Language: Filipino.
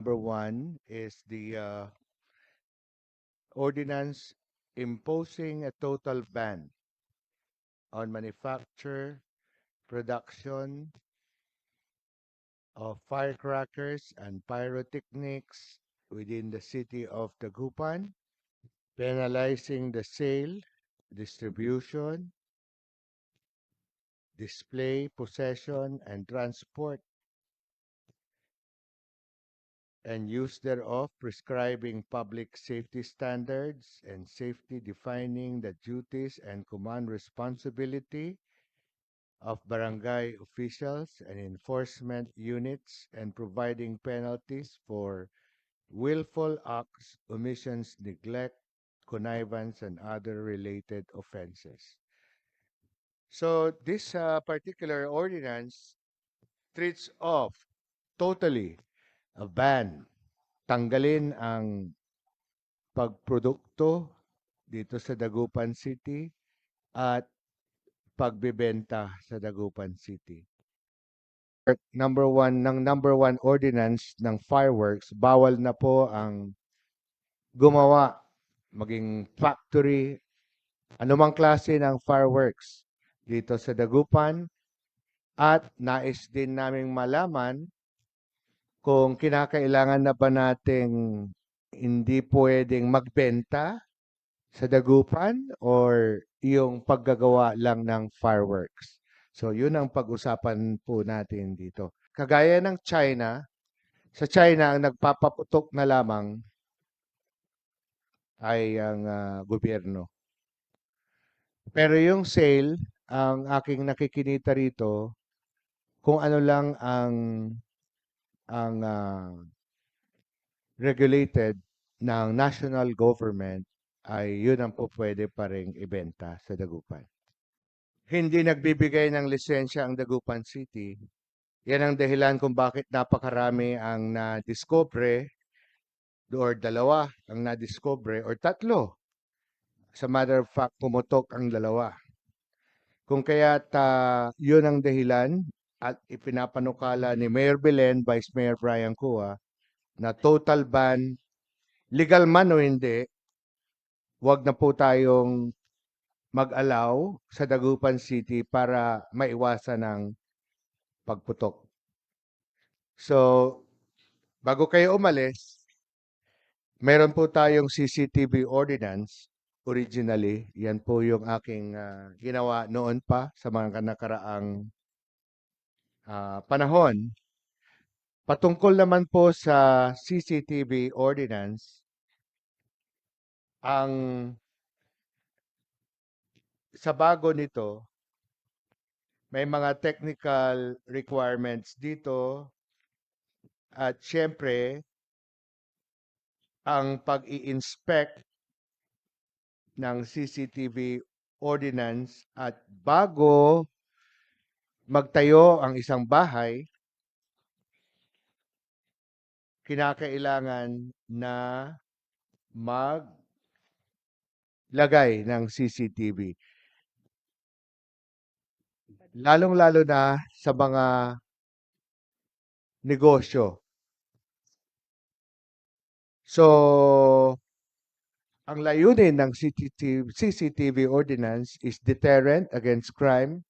Number one is the ordinance imposing a total ban on manufacture, production of firecrackers and pyrotechnics within the city of Dagupan, penalizing the sale, distribution, display, possession, and transport and use thereof, prescribing public safety standards and safety defining the duties and command responsibility of barangay officials and enforcement units and providing penalties for willful acts, omissions, neglect, connivance, and other related offenses. So this particular ordinance treats off totally a ban, tanggalin ang pagprodukto dito sa Dagupan City at pagbebenta sa Dagupan City. Number one ordinance ng fireworks, bawal na po ang gumawa, maging factory, anumang klase ng fireworks dito sa Dagupan. At nais din naming malaman kung kinakailangan na ba nating hindi pwedeng magbenta sa Dagupan or yung paggagawa lang ng fireworks. So yun ang pag-usapan po natin dito. Kagaya ng China, sa China ang nagpapaputok na lamang ay ang gobyerno. Pero yung sale, ang aking nakikinita rito, kung ano lang ang regulated ng national government ay yun ang po pwede pa ring ibenta sa Dagupan. Hindi nagbibigay ng lisensya ang Dagupan City. Yan ang dahilan kung bakit napakarami ang na-discover or dalawa ang na-discover or tatlo. As a matter of fact, pumutok ang dalawa. Kung kaya't yun ang dahilan at ipinapanukala ni Mayor Belen, Vice Mayor Brian Cua, na total ban, legal man o hindi, wag na po tayong mag-allow sa Dagupan City para maiwasan ng pagputok. So, bago kayo umalis, meron po tayong CCTV ordinance originally. Yan po yung aking ginawa noon pa sa mga nakaraang panahon. Patungkol naman po sa CCTV ordinance, ang sa bago nito, may mga technical requirements dito at syempre, ang pag-i-inspect ng CCTV ordinance at bago magtayo ang isang bahay, kinakailangan na maglagay ng CCTV. Lalong-lalo na sa mga negosyo. So, ang layunin ng CCTV ordinance is deterrent against crime,